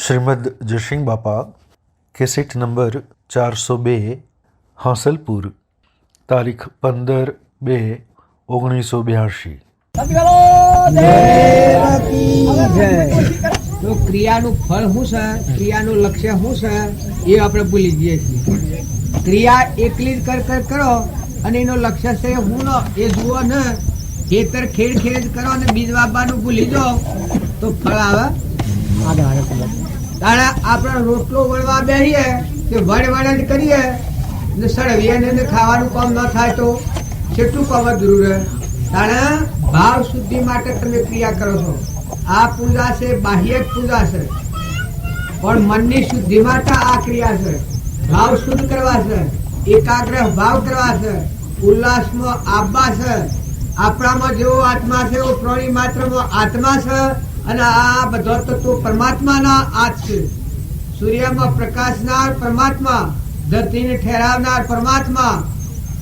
શ્રીમદ જયસિંહ બાપા cassette number 402 Hansalpur તારીખ 15/2/1982। તો ક્રિયાનું ફળ શું છે, ક્રિયાનું લક્ષ્ય શું છે એ આપણે ભૂલી જઈએ છીએ. ક્રિયા એકલી જ કરો અને એનો લક્ષ્ય છે હું ન એ જુઓ ને, ખેતર ખેડ કરો અને બીજ વાવવાનું ભૂલી જાઓ તો ફળ આવે. તારે આપણે રોટલો વળવા બેસીએ કે વડ જ કરીએ ને સળવીએ ને ખાવાનું કામ ન થાય તો કેટલું કામ જરૂર રહે. તારે ભાવ શુદ્ધિ માટે તમે ક્રિયા કરો છો. આ પૂજા છે, બાહ્ય પૂજા છે, પણ મનની શુદ્ધિ માટે આ ક્રિયા છે. ભાવ શુદ્ધ કરવા છે, એકાગ્ર ભાવ કરવા છે, ઉલ્લાસમાં આવવા છે. આપણામાં જેવો આત્મા છે એવો પ્રાણી માત્રમાં આત્મા છે અને આ બધો તત્વો પરમાત્માના આજ છે. સૂર્યમાં પ્રકાશનાર પરમાત્મા, ધરતીને ઠેરાવનાર પરમાત્મા,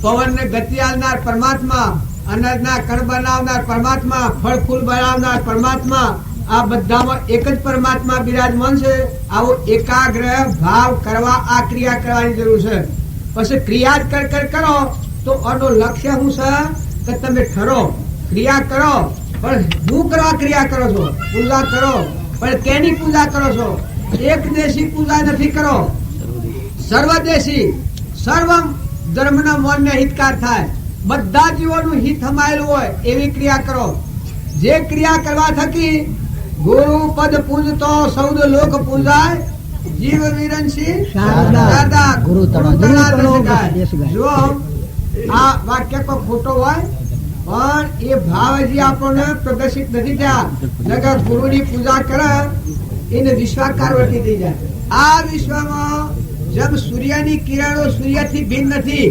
પવનને ગતિ આપનાર પરમાત્મા, અનાજના કણ બનાવનાર પરમાત્મા, ફળ ફૂલ બનાવનાર પરમાત્મા, આ બધામાં એક જ પરમાત્મા બિરાજમાન છે. આવો એકાગ્ર ભાવ કરવા આ ક્રિયા કરવાની જરૂર છે. પછી ક્રિયા જ કરો તો આનો લક્ષ્ય શું છે કે તમે ઠરો ક્રિયા કરો, પણ શું કરવા ક્રિયા કરો છો? પૂજા કરો, પણ કેની પૂજા કરો છો? એક દેશી પૂજા નથી કરો, સર્વદેશી, સર્વ ધર્મના મનને હિતકાર થાય, બધા જીવોનું હિત સમાયેલું હોય એવી ક્રિયા કરો. જે ક્રિયા કરવા થકી ગુરુ પદ પૂજતો સૌદ લોક પૂજાય, જીવ વિરંશી શારદા ગુરુ જો આ વાક્ય કોઈ ખોટો હોય પણ એ ભાવ હજી આપણને પ્રદર્શિત નથી થયા. નગર ગુરુની પૂજા કરે એને વિશ્વાકાર વર્તી થઈ જાય. આ વિશ્વમાં જેમ સૂર્યની કિરણો સૂર્યથી ભિન્ન નથી.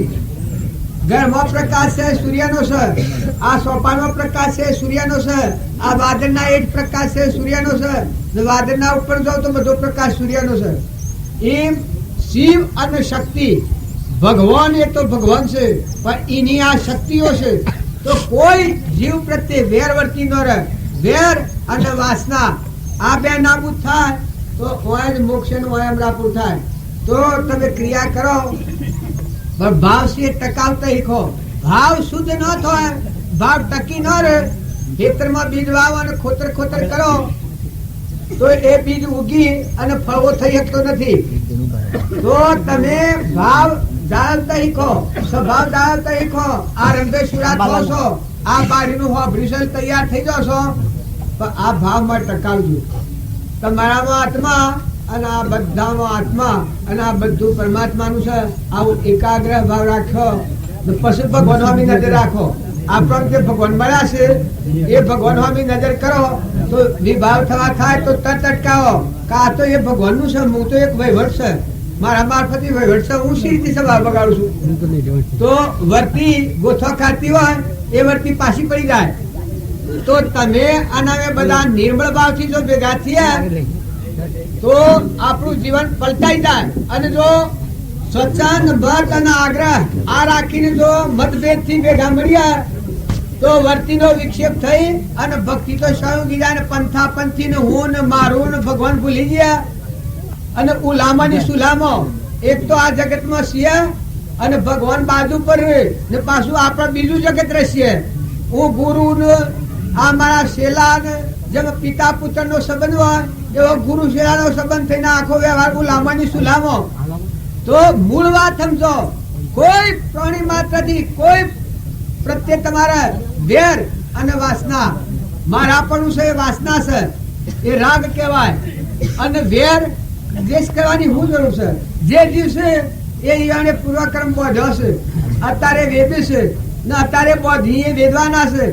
ઘરમાં પ્રકાશ છે સૂર્યનો છે, આ સોપાનો પ્રકાશ છે સૂર્યનો છે, આ વાદળના એક પ્રકાશ છે સૂર્યનો છે, વાદળના ઉપર જાવ તો બધો પ્રકાશ સૂર્યનો છે. એમ શિવ અને શક્તિ, ભગવાન એ તો ભગવાન છે પણ એની આ શક્તિઓ છે. તો કોઈ જીવ પ્રત્યે વેર વર્તી ન રહે. વેર અને વાસના આ બે નાબૂદ થાય તો ઓય જ મોક્ષ નું અમરાપુર થાય. તો તમે ક્રિયા કરો પણ ભાવ છે ટકાવતા શીખો. ભાવ શુદ્ધ ન થાય, ભાવ ટકી ન રહે. ખેતરમાં બીજ વાવ અને ખોતર કરો તો એ બીજ ઉગી અને ફળવો થઈ શકતો નથી. તો તમે ભાવ જાળવતા શીખો, સ્વભાવ જાળવતા શીખો. આ રંગે સુરાત હો છો, આ બારીનું બ્રિસલ તૈયાર થઈ જશો, પણ આ ભાવમાં ટકાવજો. તમારામાં આત્મા અને આ બધામાં આત્મા અને આ બધું પરમાત્માનું છે. આવું એકાગ્ર ભાવ રાખો, પછી ભગવાન સામે નજર રાખો. આપણને જે ભગવાન મળ્યા છે એ ભગવાન સામે નજર કરો તો વિભાવ થવા થાય તો તરત અટકાવો. કા તો એ ભગવાનનું છે, હું તો એક વહીવટ છે, મારા મારફતે વહીવટ છે, હું શી રીતે સભા બગાડું છું? તો વર્તી ગોથો ખાતી હોય એ વર્તી પાછી પડી જાય. તો તમે આના બધા નિર્મળ ભાવથી જો ભેગા થયા તો આપણું જીવન પલટાઈ જાય. અને જો સ્વચ્છંદ ભક્ત અને આગ્રહ આ રાખીને જો મતભેદ થી ભેગા મળ્યા તો વર્તીનો વિક્ષેપ થઈ અને ભક્તિ તો સળગી જાય ને પંથા પંથી ને હું ને મારું ને ભગવાન ભૂલી ગયા. અને ઉલામાની સુલામો એક તો આ જગતમાં છીએ અને ભગવાન બાજુ પર ને પાછું આપણે બીજું જગત રહેશે. હું ગુરુ ને આ મારા શેલા ને જેમ પિતા પુત્ર નો સંબંધ હોય એવો ગુરુ શેલા નો સંબંધ થઈને આખો વ્યવહાર ઉલામાની સુલામો. તો મૂળ વાત સમજો, કોઈ પ્રાણી માત્રથી કોઈ પ્રત્યે તમારા વેર અને વાસના, મારા પણ છે એ વાસના છે, એ રાગ કહેવાય. અને વેર દ્વેષ કરવાની શું જરૂર છે? જે દિવસે એ ઈવાને પૂર્વક્રમ બોધ્યો છે, અત્યારે વેદે છે ને અત્યારે બોધી એ વેદવાના છે.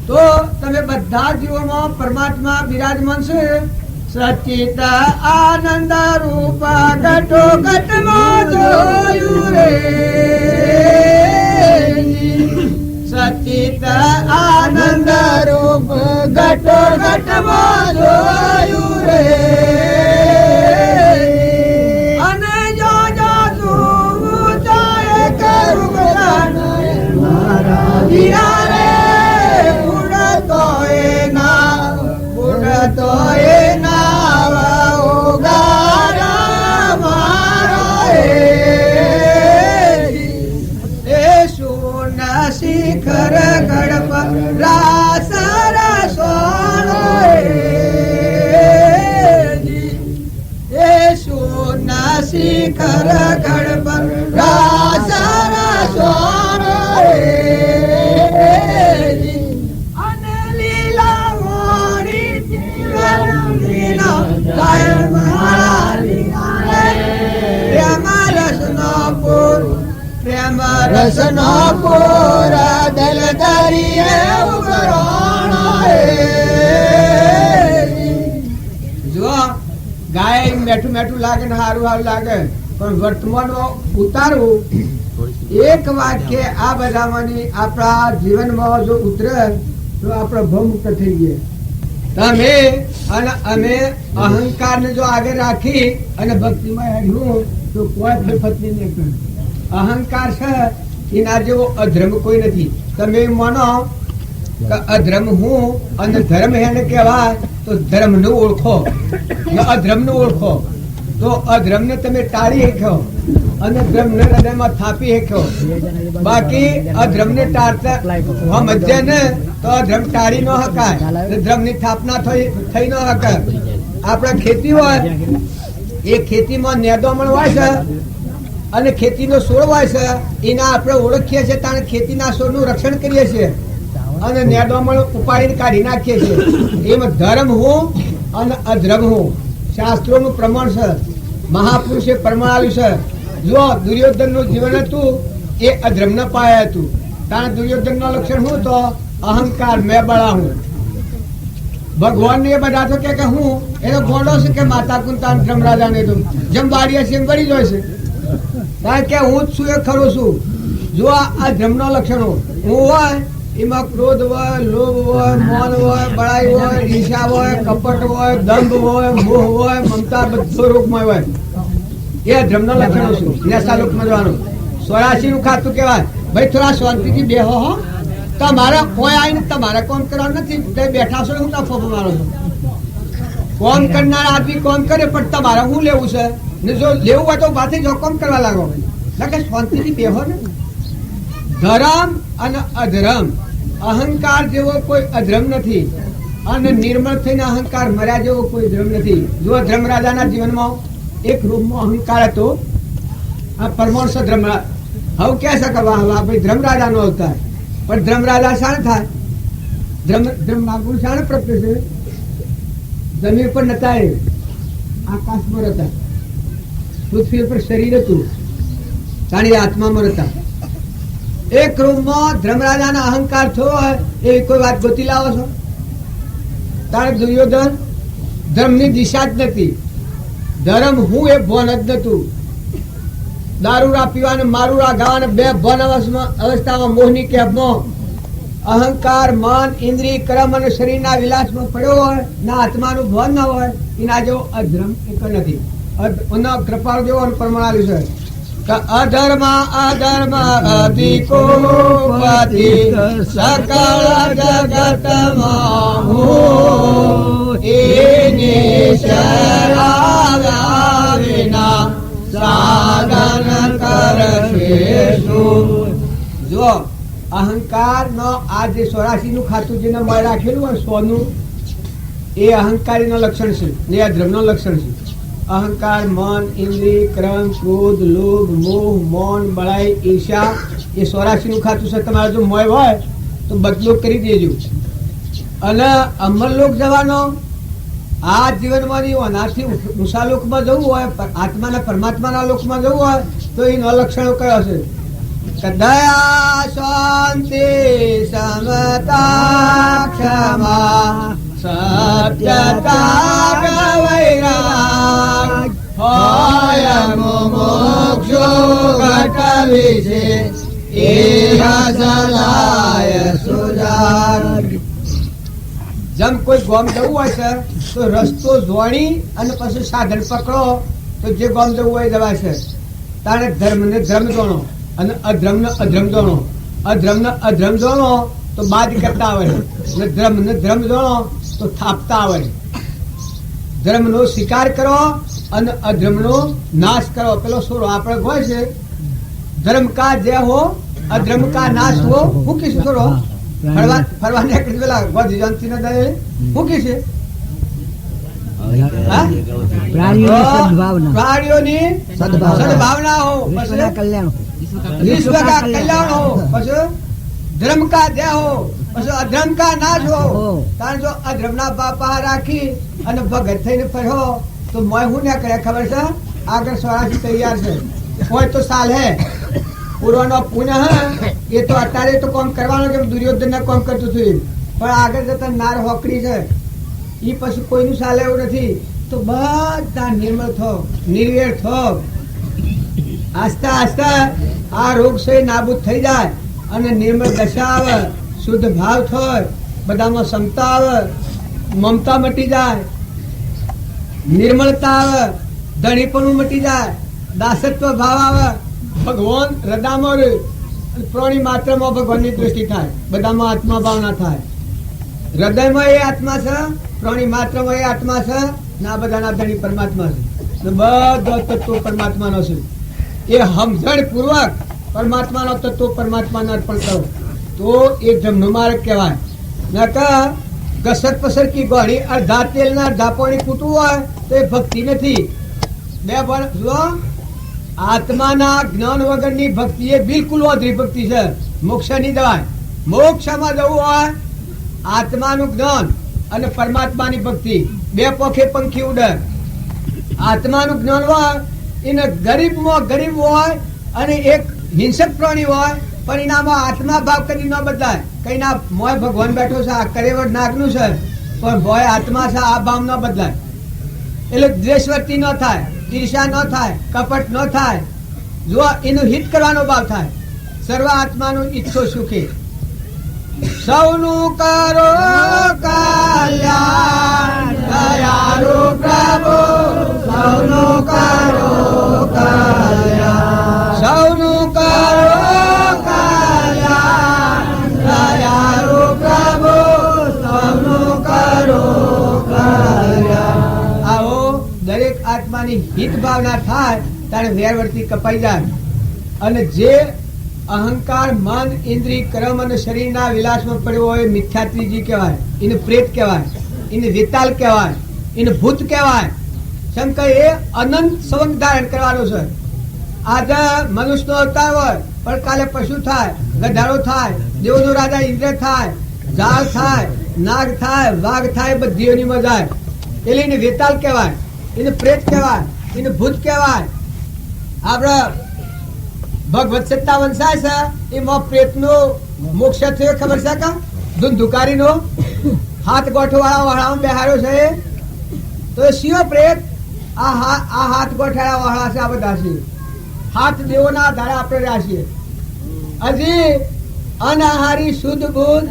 તો તમે બધા જીવોમાં પરમાત્મા બિરાજમાન છે. સચિત આનંદ રૂપ ઘટો ઘટમાં જોયું રે, સચિત આનંદ રૂપ ઘટો ઘટમાં જોયું રે. અને જો તું ચાહે કરું મારા વીરા રે, ઉડતો એ ના શિખર ગઢ પર રાસર સોણ અને લીલા મોરી જીવન લીલા કાયમ પ્રેમ રસનો પૂર દલ દરિયે ઉગરણ જો ગાય મેઠું મેઠું લાગે ને સારું સારું લાગે પણ વર્તમાનમાં ઉતારવું એક વાક્ય આ બધામાંની આપણા જીવનમાં જો ઉતરે તો આપણો ભવ મુક્ત થઈ ગયા. તમે અને અમે અહંકાર ને જો આગળ રાખી અને ભક્તિમાં હેડ્યું તો કોઈ ફતની નહીં કરે. અહંકાર છે એના જેવો અધર્મ કોઈ નથી. તમે માનો કે અધર્મ હું અને ધર્મ એને કહેવાય તો ધર્મ ને ઓળખો ને અધર્મ ને ઓળખો તો અધર્મ ને તમે ટાળી શક્યો અને ધર્મ ને હૃદયમાં થાપી શક્યો. બાકી અધર્મ ને ટાળતા મધ્ય ને તો અધર્મ ટાળી ન શકાય, ધર્મ ની સ્થાપના થઈ ન શકાય. આપણે ખેતી હોય એ ખેતીમાં નેદોમણ હોય છે અને ખેતીનો છોડ હોય છે એના આપણે ઓળખીએ છીએ ત્યારે ખેતીના છોડનું રક્ષણ કરીએ છીએ અને નેદોમણ ઉપાડીને કાઢી નાખીએ છીએ. એમાં ધર્મ હું અને અધર્મ હું શાસ્ત્રોનું પ્રમાણ છે, મહાપુરુષે પ્રમાણ આપ્યું છે. જો દુર્યોધન નું જીવન હતું એ અધર્મ ન પાયા હતું. કારણ દુર્યોધન નું લક્ષણ શું તો અહંકાર, મેં બળા હું. ભગવાન ને એ બધા તો કે હું એનો ગોડો છે કે માતા કુંતા ધર્મરાજા ને તો જેમ વાડીએ છે એમ વળી જાય છે. કારણ કે હું જ છું એ ખરું છું. જો આ ધર્મ નો લક્ષણો હું હોય એમાં ક્રોધ હોય, લોભ હોય, મૌન હોય, બળાઈ હોય, ઈર્ષા હોય, કપટ હોય, દંભ હોય, મોહ હોય, મમતા, બધો રોગમય હોય. એ ધર્મ નો લક્ષણો છું. નેસા લોકમાં જવાનું 84 નું ખાતું કહેવાય. ભાઈ થોડા શાંતિથી બેહો હો. તમારે કોઈ આવીને તમારે કોમ કરવાનું નથી. બેઠા છો હું તફો મારો છો. કોમ કરનાર આદમી કોમ કરે પણ તમારે શું લેવું છે ને જો લેવું હોય તો પાછી જો કોમ કરવા લાગો એટલે શાંતિથી બેહો ને. ધર્મ અને અધર્મ, અહંકાર જેવો કોઈ અધર્મ નથી અને નિર્મળ થઈને અહંકાર મર્યા જેવો કોઈ ધર્મ નથી. જો ધર્મરાજાના જીવનમાં એક રૂપમાં અહંકાર હતો. આ પરમાણુ ધર્મરાજ હવે કે શકે વાહ વાહ ભાઈ ધર્મરાજા નો અવતાર. પણ ધર્મરાજા શાણ થાય? ધર્મ શાણ પ્રગટે છે? જમીન પર નતા, એ આકાશમાં હતા. પૃથ્વી પર શરીર હતું, તાણી આત્મામાં હતા. એક રૂમમાં ધર્મરાજાના અહંકાર થયો હોય એવી કોઈ વાત ગોતી લાવો છો? તારે દુર્યોધન ધર્મની દિશા જ નથી. ધર્મ હું એ ભોન જ નતું. દારૂરા પીવાને મારુરા ગાવાને બે ભન અવસ્થામાં મોહની કેબમાં અહંકાર, મન, ઇન્દ્રિય, કર્મ અને શરીરના વિલાસમાં પડ્યો હોય ના આત્માનું ભાન ન હોય એના જેવો અધર્મ એક નથી. કૃપાળ જેવો પ્રમાણ છે કે અધર્મ અધર્મ અધિકો સકળ જગતમાં હું એની શરણાવ્યા વિના સાધન કરશે શું. જો અહંકાર નો આ જે 84 નું ખાતું જેને મળ રાખેલું હોય સોનું, એ અહંકારી નો લક્ષણ છે ને અધર્મ નો લક્ષણ છે. અહંકાર, મન, ઇન્દ્રિય, ક્રમ, ક્રોધ, લોભ, મોહ, મૌન, બળાઈ, ઈર્ષા એ 84 નું ખાતું છે. તમારે જો મોય હોય તો બદલો કરી દેજો. અને અમરલોક જવાનો આ જીવનમાં આનાથી ઊંચા લોકમાં જવું હોય, આત્માના પરમાત્માના લોકમાં જવું હોય તો એનો લક્ષણો કયો છે? દયા, શાંતિ, સમતા, ક્ષમા, સત્યતા, વૈરાગ હોય મોક્ષો ઘટવી છે એ સલાય સુજાર. જેમ કોઈ ગામ જવું હોય છે તો રસ્તો જોણી અને પછી સાધન પકડો તો જે ગામ જવું હોય જવાય છે. તારે ધર્મ ને ધર્મ જોણો અને અધર્મ ને અધર્મ જોણો. અધર્મ ને અધર્મ જોણો તો બાદ કરતા આવડે ને ધર્મ ને ધર્મ જોણો તો થાપતા આવડે. ધર્મ નો સ્વીકાર કરો અને અધર્મ નો નાશ કરો. પેલો સોરો આપણે હોય છે ધર્મ કા જય હો અધર્મ કા નાશ હો. મૂકી છે સોરો ફરવા નીકળી પેલા મૂકી છે. હા? પ્રાણીઓની સદભાવના પ્રાણીઓની સદભાવના हो વિશ્વના કલ્યાણ विश्व का कल्याण हो પછી ધર્મ કા દેહ હો પછી અધર્મ કા નાશ હો કારણ જો અધર્મ ના બાપા રાખી અને ભગત થઈને ફર્યો તો મોય હું ને કરે ખબર છે આગળ સ્વરાજી તૈયાર છે હોય તો સાલ હે પૂર્વનો પુનઃ એ તો અત્યારે તો કામ કરવાનું કે દુર્યોધન ને કામ કરતું હતું પણ આગળ જતા નાર હોકડી છે ઈ પછી કોઈનું સાલ એવું નથી તો બધા નિર્મળ થો નિર્વેર થો આસ્તા આસ્તા આ રોગ છે નાબૂદ થઈ જાય અને નિર્મળ દશા આવે શુદ્ધ ભાવ થાય બધામાં ક્ષમતા આવે મમતા મટી જાય નિર્મળતા આવે ધણીપણું મટી જાય દાસત્વ ભાવ આવે ભગવાન હૃદયમાં રહે પ્રાણી માત્રમાં ભગવાનની દૃષ્ટિ થાય બધામાં આત્મા ભાવના થાય હૃદયમાં એ આત્મા છે પ્રાણી માત્રમાં એ આત્મા છે ના બધાના ધણી પરમાત્મા છે બધો તત્વ પરમાત્માનો છે એ સમજણ પૂર્વક પરમાત્માનો તત્વ પરમાત્માને અર્પણ કરો તો એ જમનો માર્ગ કહેવાય નકર ઘસર પસર કી ગોળી અડધા તેલના અડધા પાણી કૂટવું હોય તો એ ભક્તિ નથી બે પણ જો આત્માના જ્ઞાન વગરની ભક્તિ એ બિલકુલ અધરી ભક્તિ છે મોક્ષ ની દવાય મોક્ષમાં જવું હોય આત્માનું જ્ઞાન અને પરમાત્માની ભક્તિ બે પોખે પંખી ઉડે આત્માનું જ્ઞાન હોય એને ગરીબમાં ગરીબ હોય અને એક હિંસક પ્રાણી હોય પણ એનામાં આત્મા ભાવ કદી ન બદલાય કઈ ના મોય ભગવાન બેઠો છે આ કરેવડ નાગનું છે પણ ભોય આત્મા છે આ ભાવ ન બદલાય એટલે દ્વેષવર્તી ન થાય ઈર્ષા ન થાય કપટ ન થાય જો એનું હિત કરવાનો ભાવ થાય સર્વ આત્માનું ઈચ્છો સુખી સૌનું કરો કલ્યાણ દયાળુ પ્રભુ સૌનું કરો કલ્યાણ સૌનું કરો કલ્યાણ દયાળુ પ્રભુ સૌનું કરો કલ્યાણ આવો દરેક આત્માની હિત ભાવના થાય ત્યારે વેરવર્તી કપાઈ જાય અને જે અહંકાર મન ઇન્દ્રિય કર્મ અને શરીરના વિલાસમાં પડ્યો હોય મિથ્યાત્રીજી કહેવાય એને પ્રેત કહેવાય એને વિતાલ કહેવાય એને ભૂત કહેવાય શંકર એ અનંત સંવંગ ધારણ કરવાનો છે આજે મનુષ્યનો અવતાર હોય પણ કાલે પશુ થાય ગધાડો થાય દેવનો રાજા ઇન્દ્ર થાય ઝાડ થાય નાગ થાય વાઘ થાય બધીઓની મજા એટલે એને વિતાલ કહેવાય એને પ્રેત કહેવાય એને ભૂત કહેવાય આપડે ભગવત સત્તા વંશાય છે એમાં પ્રેતનો મોક્ષ થયો ખબર છે કા ધુંધુકારીનો હાથ ગોઠવાળા વાળામાં બેહાર્યો છે તો એ શિવ પ્રેત આ હાથ ગોઠવાળા વાળા છે આ બધા છે હાથ દેવોના આધારે આપણે રહ્યા છીએ હજી અનાહારી શુદ્ધ બુદ્ધ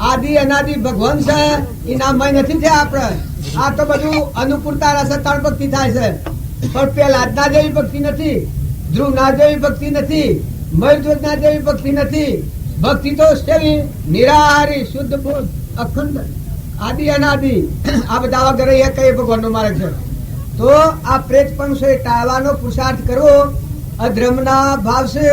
આદિ અનાદિ ભગવાન છે એના મય નથી થયા આપણે આ તો બધું અનુકૂળતા રસ ત્રણ ભક્તિ થાય છે પણ પેલા ના જેવી ભક્તિ નથી ધ્રુવ ના જેવી ભક્તિ નથી મયુર ના જેવી ભક્તિ નથી ભક્તિ તો કેવી નિરાહારી શુદ્ધ બુદ્ધ અખંડ આદિ અનાદિ આ બધા વગેરે એ કઈ ભગવાન નો માર્ગ છે તો આ પ્રેતપણ છે ટાળવાનો પુરુષાર્થ કરવો અધર્મ ના ભાવ છે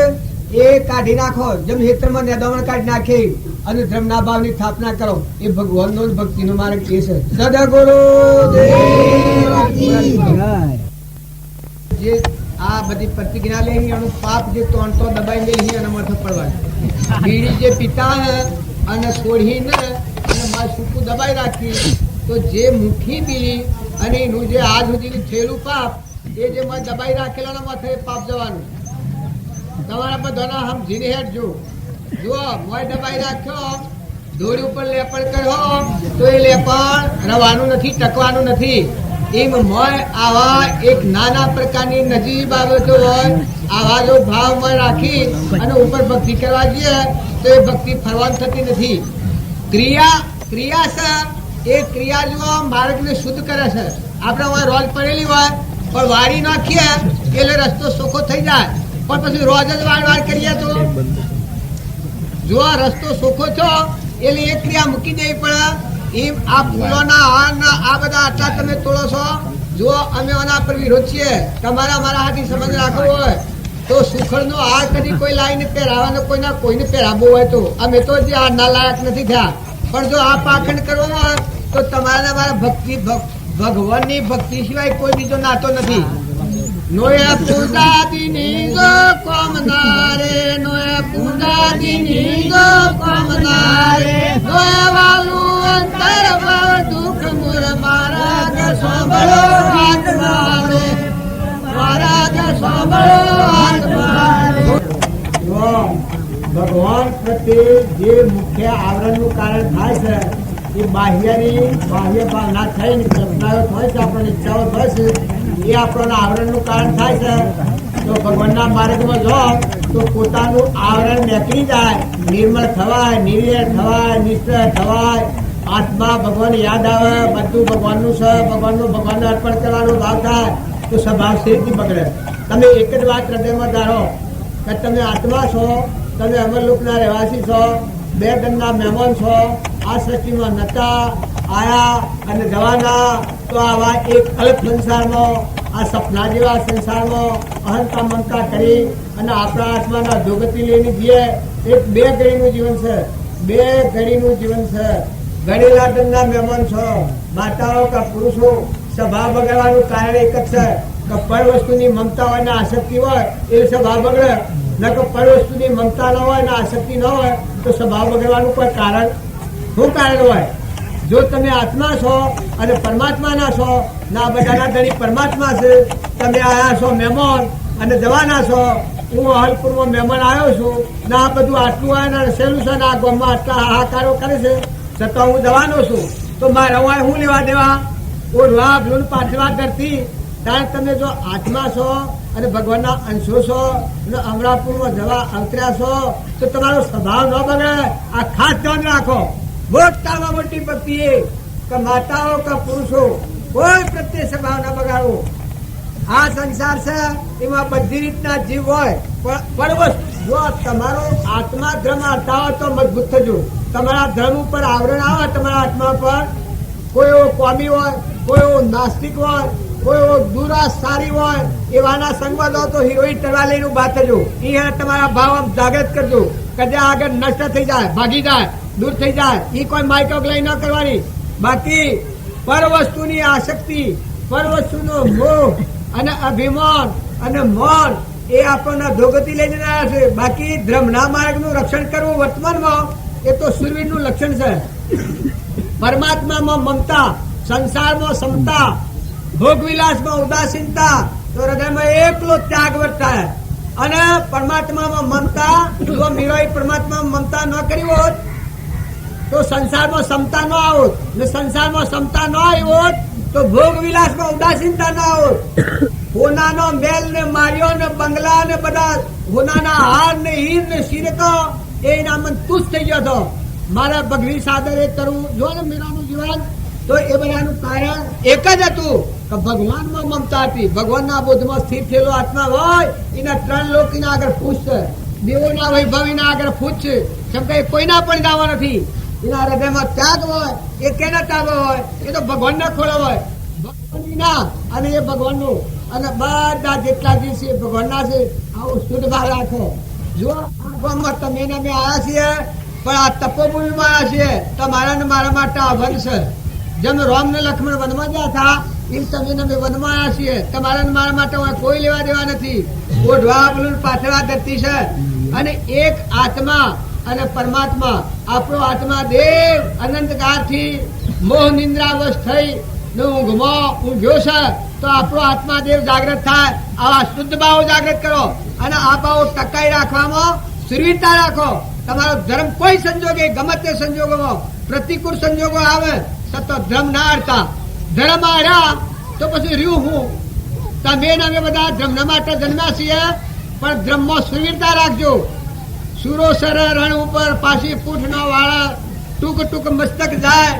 એ કાઢી નાખો જેમ હેતરમાં નિદામણ કાઢી નાખી અને ધર્મ ના ભાવ ની સ્થાપના કરો એ ભગવાન નો ભક્તિ નો માર્ગ એ છે સદગુરુ જે આ બધી પ્રતિજ્ઞા લે એનું પાપ જે તોણતો દબાઈ લે એના માથે પડવાનું બીડી જે પીતા હે અને છોડીને અને માર સૂકું દબાઈ રાખી તો જે મુઠ્ઠી બીડી અને એનું જે આજ સુધીનું થયેલું પાપ એ જે મેં દબાઈ રાખેલા માથે પાપ જવાનું તમારા બધાના સમજીને હેઠજો જો મોય દબાઈ રાખ્યો દોરી ઉપર લેપણ કર્યો તો એ લેપણ રવાનું નથી ટકવાનું નથી એમ મોય આવા એક નાના પ્રકારની નજીવી બાબતો હોય આવા જો ભાવમાં રાખી અને ઉપર ભક્તિ કરવા જઈએ તો એ ભક્તિ ફરવાની થતી નથી ક્રિયા છે એ ક્રિયા જો માર્ગને શુદ્ધ કરે છે આપણે રોજ પડેલી હોય પણ વાળી નાખીએ એટલે રસ્તો સોખો થઈ જાય પણ પછી રોજ જ વાર કરીએ તો જો આ રસ્તો સોખો છો એટલે એ ક્રિયા મૂકી દેવી પડે એમ આ ફૂલોના હારના આ બધા આટલા તમે તોડો છો જો અમે આના પર વિરોધ છીએ તમારે અમારા હાથી સંબંધ રાખવો હોય તો સુખડનો હાર કદી કોઈ લાવીને પહેરાવાનો કોઈને પહેરાવવો હોય તો અમે તો જે હાર ના લાયક નથી થયા પણ જો આ પાખંડ કરવો હોય તો તમારે મારા ભગવાનની ભક્તિ સિવાય કોઈ બીજો નાતો નથી. નોય પૂજાદીની ગો કોમનારે, નોય પૂજાદીની ગો કોમનારે, નોય વાલું અંતર ભાવ દુઃખ મુર મારા ગ સાંભળો આત્મારે, મારા ગ સાંભળો આત્મારે. ભગવાન પ્રત્યે જે મુખ્ય આવરણનું કારણ થાય છે એ બાહ્ય ભાવના થઈને કલ્પનાઓ થાય છે, આપણને ઈચ્છાઓ થાય છે, એ આપણને આવરણનું કારણ થાય છે. તો ભગવાનના માર્ગમાં જાઓ તો પોતાનું આવરણ નીકળી જાય, નિર્મળ થવાય, નિર્યર થવાય, નિશ્ચય થવાય, આત્મા ભગવાન યાદ આવે, બધું ભગવાનનું છે, ભગવાનને અર્પણ કરવાનો ભાવ થાય તો સ્વભાવ સ્થિરથી બગડે. તમે એક જ વાત હૃદયમાં ધારો કે તમે આત્મા છો, તમે અમરલોકના રહેવાસી છો, બે ગણના મહેમાન છો, આ સૃષ્ટિમાં નતા આયા અને જવાના. તો આવા એક અલગ સંસારમાં, આ સપના જેવા સંસારમાં અહંતા મમતા કરી અને આપણા આત્માના જોગતી લઈને જઈએ. એક બે ઘડીનું જીવન છે, બે ઘડીનું જીવન છે. ઘડીના ગણના મહેમાન છો, માતાઓ કે પુરુષો, સ્વભાવ બગડવાનું કારણ એક જ છે કે પર વસ્તુની મમતા હોય ને આસક્તિ હોય એ સ્વભાવ બગડે. ન કે પર વસ્તુની મમતા ન હોય ને આસક્તિ ન હોય તો સ્વભાવ બગડવાનું કોઈ કારણ શું કારણ હોય? જો તમે આત્મા છો અને પરમાત્માના છો, ના બધાના ધણી પરમાત્મા છે, તમે આયા છો મહેમાન અને જવાના છો. હું અહલપુરમાં મહેમાન આવ્યો છું, ના બધું આટલું આવે ને સહેલું છે ને આ ગામમાં આટલા હાહાકારો કરે છે, છતાં હું જવાનો છું. તો મારે હું લેવા દેવા ઓઢવા ભૂલ પાછવા કરતી. ત્યારે તમે જો આત્મા છો અને ભગવાનના અંશો છો અને અમરાપુરમાં જવા અવતર્યા છો તો તમારો સ્વભાવ ન બગડે. આ ખાસ ધ્યાન રાખો. મોટામાં મોટી ભક્તિ એ કે માતાઓ કે પુરુષો કોઈ પ્રત્યે સ્વભાવ ન બગાડવો. આ સંસાર છે એમાં બધી રીતના જીવ હોય, પણ જો તમારો આત્મા ધર્મ આવતા હોય તો મજબૂત થજો. તમારા ધર્મ ઉપર આવરણ આવે તમારા આત્મા પર, કોઈ એવો કોમી હોય, કોઈ એવો નાસ્તિક હોય, કોઈ એવો દુરાસારી હોય, એવાના સંગમાં દો તો હિરોઈન ટરવાલીનું બાત થજો. એ તમારા ભાવ જાગૃત કરજો કે જે આગળ નષ્ટ થઈ જાય, ભાગી જાય, દૂર થઈ જાય. એ કોઈ માઇકોક લઈ ન કરવાની. બાકી પર વસ્તુની આસક્તિ, પર વસ્તુનો મોહ અને અભિમાન અને મન એ આપણને ધોગતી લઈ જનારા છે. બાકી ધર્મના માર્ગનું રક્ષણ કરવું વર્તમાનમાં એ તો સુરવીરનું લક્ષણ છે. પરમાત્મામાં મમતા, સંસારમાં સમતા, ભોગવિલાસમાં ઉદાસીનતા, તો હૃદયમાં એકલો ત્યાગ વર્તાય. અને પરમાત્મામાં મમતા, જો મીરાએ પરમાત્મામાં મમતા ન કરી હોત તો સંસારમાં સમતા ન આવત, ને સંસારમાં સમતા ન આવી હોત તો ભોગવિલાસમાં ઉદાસીનતા ન આવત. હોનાનો મેલ ને માર્યો ને બંગલા ને બધા હોનાના હાર ને હીર ને શિરકો એ નામન તુષ થઈ ગયો હતો. મારા ભગવી સાદરે કરવું જો ને મીરાનું જીવન, તો એ બધાનું કારણ એક જ હતું કે ભગવાનમાં મમતા હતી. ભગવાનના બોધમાં સ્થિર થયેલો આત્મા હોય એના ત્રણ લોક એના આગળ પૂછશે, દેવોના વૈભવ એના આગળ પૂછશે. કેમ કે કોઈના પણ દાવા નથી. એના હૃદયમાં ત્યાગ હોય, એ કેના તાબો હોય? એ તો ભગવાનના ખોળો હોય, ભગવાનના. અને એ ભગવાનનું અને બધા જેટલા જે છે ભગવાનના છે. આવું શુદ્ધ ભાવ રાખો. જો આ ગામમાં તમે ને અમે આવ્યા છીએ, પણ આ તપોભૂમિમાં આવ્યા છીએ. તમારા ને મારા માટે આ વન છે. જેમ રામ ને લક્ષ્મણ વનમાં ગયા હતા એમ તમે ને અમે વનમાં આવ્યા છીએ. તમારા ને મારા માટે કોઈ લેવા દેવા નથી. ઓઢવા બોલું પાછળ ધરતી છે. અને એક આત્મા અને પરમાત્મા, આપણો આત્મા દેવ અનંતકાળથી મોહ નિંદ્રાવશ થઈ ઊંઘમાં ઊંઘ્યો છે. તો આપણો આત્મા દેવ જાગૃત થાય. આવા શુદ્ધ ભાવો જાગૃત કરો અને આ ભાવો ટકાઈ રાખવામાં સુરવીરતા રાખો. તમારો ધર્મ કોઈ સંજોગે, ગમે તે સંજોગોમાં પ્રતિકૂળ સંજોગો આવે સતત ધર્મ ના હારતા. ધર્મ હાર્યા તો પછી રહ્યું હું. તમે ને અમે બધા ધર્મના માટે જન્મ્યા છીએ, પણ ધર્મમાં સુરવીરતા રાખજો. સુરો સર રણ ઉપર પાછી પૂઠ નો વાળા, ટૂંક ટૂંક મસ્તક જાય,